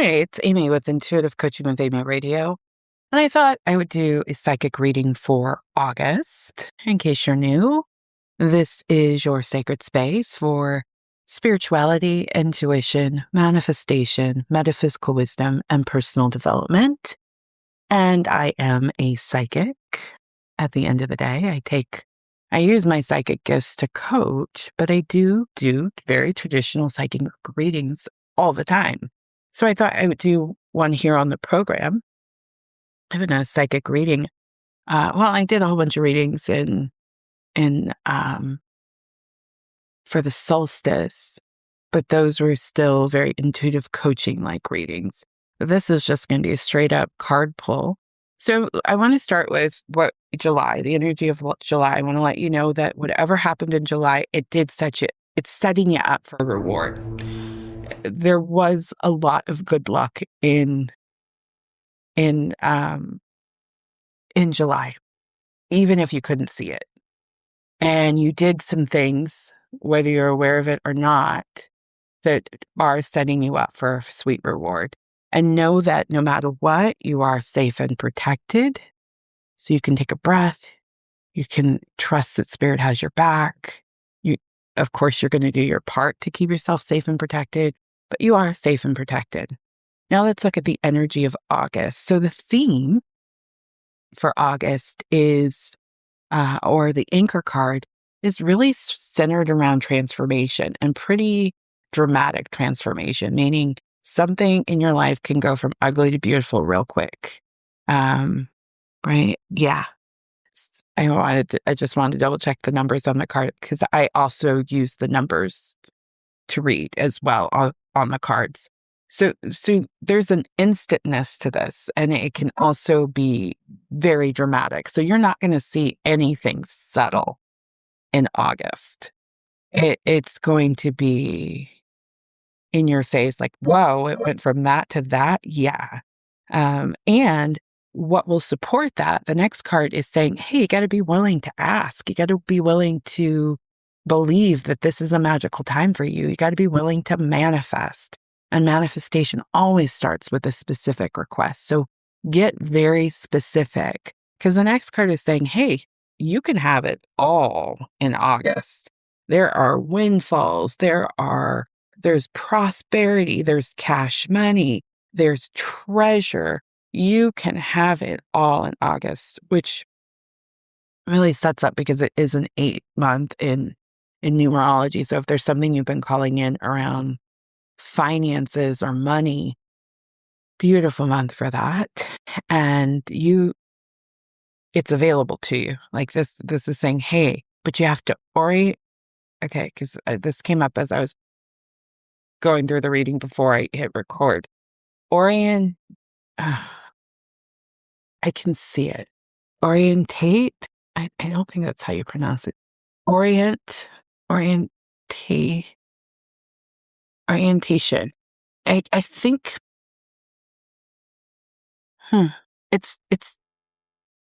Hey, it's Amy with Intuitive Coaching with Amy Radio. And I thought I would do a psychic reading for August. In case you're new, this is your sacred space for spirituality, intuition, manifestation, metaphysical wisdom, and personal development. And I am a psychic. At the end of the day, I use my psychic gifts to coach, but I do very traditional psychic readings all the time. So I thought I would do one here on the program. I've been a psychic reading. I did a whole bunch of readings in for the solstice, but those were still very intuitive coaching like readings. This is just going to be a straight up card pull. So I want to start with the energy of July. I want to let you know that whatever happened in July, it's setting you up for a reward. There was a lot of good luck in July, even if you couldn't see it. And you did some things, whether you're aware of it or not, that are setting you up for a sweet reward. And know that no matter what, you are safe and protected. So you can take a breath. You can trust that Spirit has your back. Of course, you're going to do your part to keep yourself safe and protected, but you are safe and protected. Now let's look at the energy of August. So the theme for August is, or the anchor card, is really centered around transformation and pretty dramatic transformation, meaning something in your life can go from ugly to beautiful real quick. Right? Yeah. I just wanted to double check the numbers on the card because I also use the numbers to read as well on the cards. So there's an instantness to this, and it can also be very dramatic. So you're not going to see anything subtle in August. It's going to be in your face, like, whoa, it went from that to that. Yeah. And what will support that, the next card is saying, hey, you got to be willing to ask. You got to be willing to believe that this is a magical time for you. You got to be willing to manifest. And manifestation always starts with a specific request. So get very specific, because the next card is saying, hey, you can have it all in August. There are windfalls. There's prosperity. There's cash money. There's treasure. You can have it all in August, which really sets up because it is an 8-month in numerology. So if there's something you've been calling in around finances or money, beautiful month for that. And it's available to you. Like this is saying, hey, but you have to orient. Okay, because this came up as I was going through the reading before I hit record. I can see it. Orientate. I don't think that's how you pronounce it. Orientation. I think it's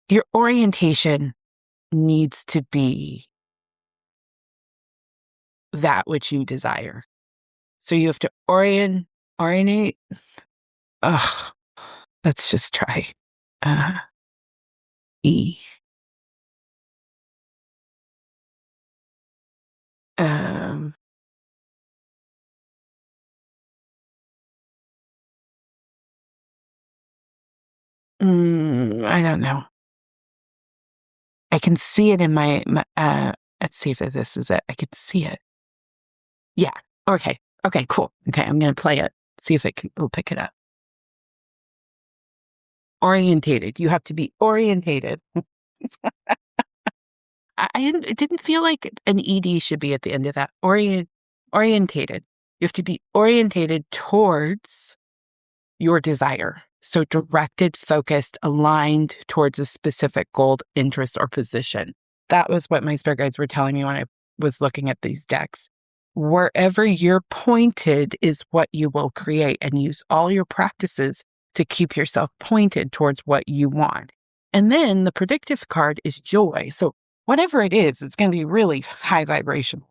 your orientation needs to be that which you desire. So you have to orientate. Let's just try. E. I don't know. I can see it in my let's see if this is it. I can see it. Yeah. Okay, cool. Okay, I'm going to play it. See if will pick it up. Orientated. You have to be orientated. It didn't feel like an ED should be at the end of that. Orientated. You have to be orientated towards your desire. So directed, focused, aligned towards a specific goal, interest, or position. That was what my spirit guides were telling me when I was looking at these decks. Wherever you're pointed is what you will create, and use all your practices to keep yourself pointed towards what you want. And then the predictive card is joy. So whatever it is, it's going to be really high vibrational.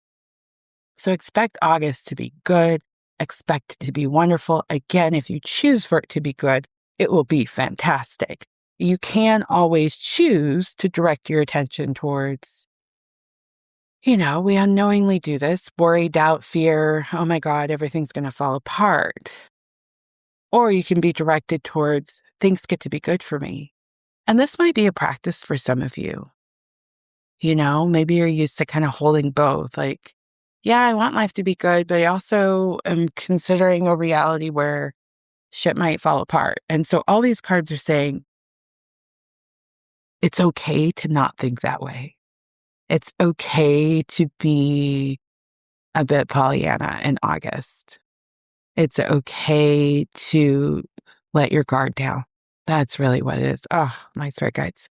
So expect August to be good. expect it to be wonderful. Again, if you choose for it to be good, it will be fantastic. You can always choose to direct your attention towards, we unknowingly do this, worry, doubt, fear, oh my God, everything's going to fall apart. Or you can be directed towards, things get to be good for me. And this might be a practice for some of you. Maybe you're used to kind of holding both. Like, yeah, I want life to be good, but I also am considering a reality where shit might fall apart. And so all these cards are saying, it's okay to not think that way. It's okay to be a bit Pollyanna in August. It's okay to let your guard down. That's really what it is. Oh, my spirit guides.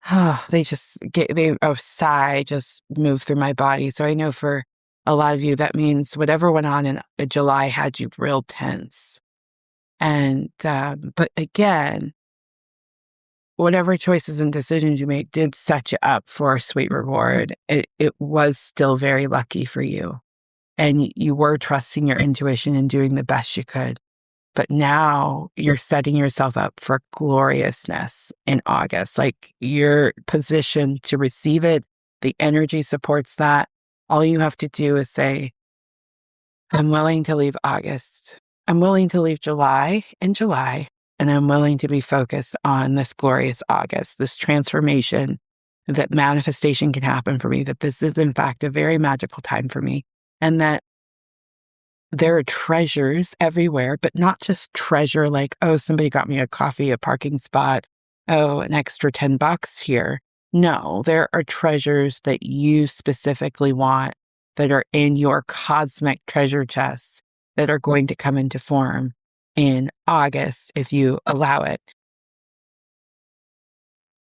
Oh, a sigh just moved through my body. So I know for a lot of you, that means whatever went on in July had you real tense. And, but again, whatever choices and decisions you made did set you up for a sweet reward. It was still very lucky for you. And you were trusting your intuition and doing the best you could. But now you're setting yourself up for gloriousness in August. Like, you're positioned to receive it. The energy supports that. All you have to do is say, I'm willing to leave August. I'm willing to leave July in July. And I'm willing to be focused on this glorious August, this transformation, that manifestation can happen for me, that this is in fact a very magical time for me. And that there are treasures everywhere, but not just treasure like, oh, somebody got me a coffee, a parking spot, oh, an extra $10 here. No, there are treasures that you specifically want that are in your cosmic treasure chest that are going to come into form in August if you allow it.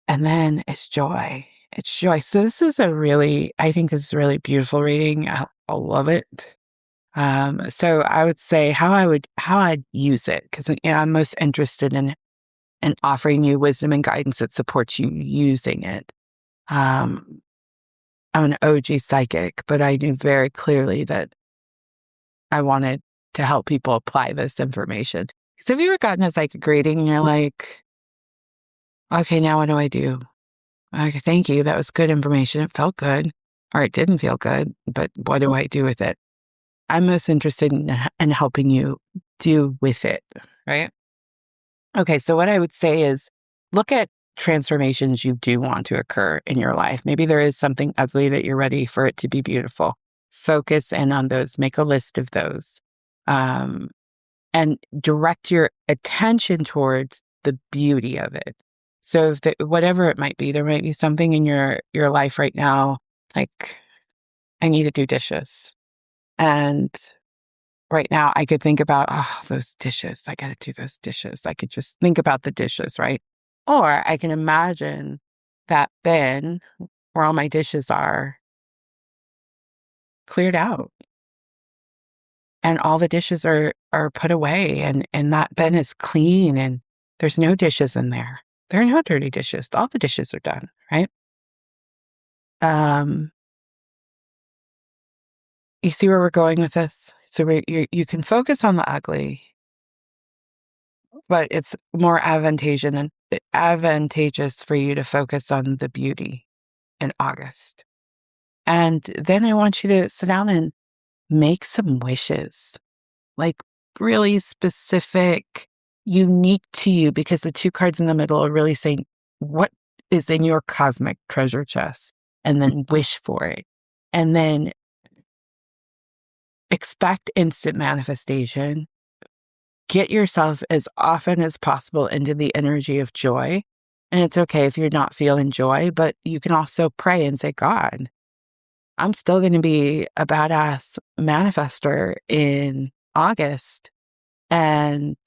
And then it's joy. It's joy. So this is I think this is a really beautiful reading. I love it. So I would say how I'd use it, because I'm most interested in offering you wisdom and guidance that supports you using it. I'm an OG psychic, but I knew very clearly that I wanted to help people apply this information. Because have you ever gotten a psychic reading and you're like, okay, now what do I do? Okay, thank you. That was good information. It felt good, or it didn't feel good, but what do I do with it? I'm most interested in helping you do with it, right? Okay, so what I would say is look at transformations you do want to occur in your life. Maybe there is something ugly that you're ready for it to be beautiful. Focus in on those, make a list of those, and direct your attention towards the beauty of it. So whatever it might be, there might be something in your life right now, like, I need to do dishes. And right now I could think about, those dishes. I got to do those dishes. I could just think about the dishes, right? Or I can imagine that bin where all my dishes are cleared out and all the dishes are put away and that bin is clean and there's no dishes in there. There are no dirty dishes. All the dishes are done, right? You see where we're going with this? So you can focus on the ugly, but it's more advantageous for you to focus on the beauty in August. And then I want you to sit down and make some wishes, like really specific, unique to you, because the two cards in the middle are really saying what is in your cosmic treasure chest, and then wish for it. And then expect instant manifestation. Get yourself as often as possible into the energy of joy. And it's okay if you're not feeling joy, but you can also pray and say, God, I'm still going to be a badass manifester in August. And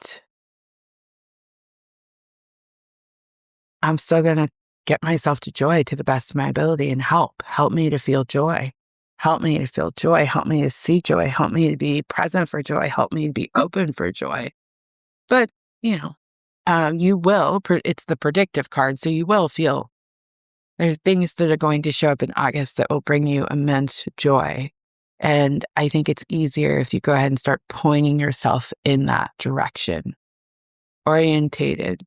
I'm still going to get myself to joy to the best of my ability and help me to feel joy. Help me to feel joy. Help me to see joy. Help me to be present for joy. Help me to be open for joy. But, you will, it's the predictive card, so you will feel there's things that are going to show up in August that will bring you immense joy. And I think it's easier if you go ahead and start pointing yourself in that direction. Orientated.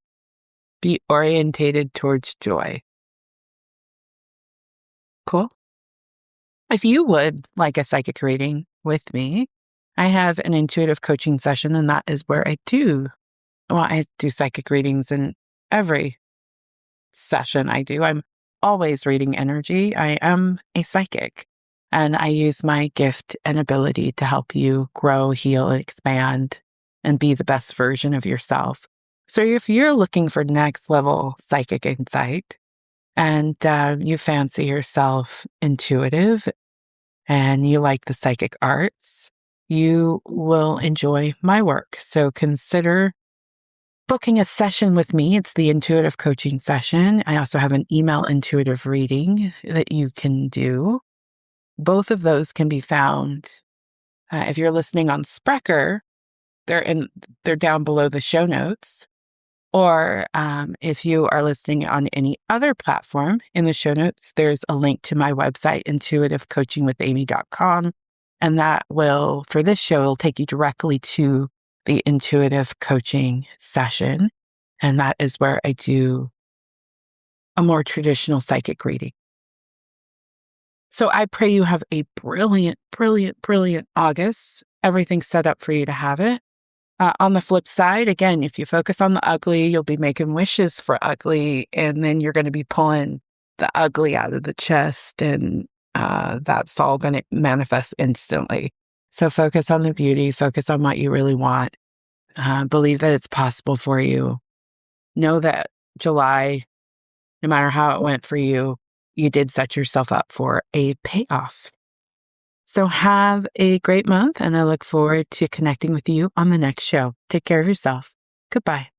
Be orientated towards joy. Cool. If you would like a psychic reading with me, I have an intuitive coaching session, and that is where I do psychic readings in every session I do. I'm always reading energy. I am a psychic, and I use my gift and ability to help you grow, heal, and expand and be the best version of yourself. So if you're looking for next level psychic insight and you fancy yourself intuitive and you like the psychic arts, you will enjoy my work. So consider booking a session with me. It's the intuitive coaching session. I also have an email intuitive reading that you can do. Both of those can be found. If you're listening on Sprecher, they're down below the show notes. Or if you are listening on any other platform, in the show notes, there's a link to my website, intuitivecoachingwithamy.com. And that will, for this show, it'll take you directly to the intuitive coaching session. And that is where I do a more traditional psychic reading. So I pray you have a brilliant, brilliant, brilliant August. Everything's set up for you to have it. On the flip side, again, if you focus on the ugly, you'll be making wishes for ugly, and then you're going to be pulling the ugly out of the chest, and that's all going to manifest instantly. So focus on the beauty, focus on what you really want. Believe that it's possible for you. Know that July, no matter how it went for you, you did set yourself up for a payoff. So have a great month, and I look forward to connecting with you on the next show. Take care of yourself. Goodbye.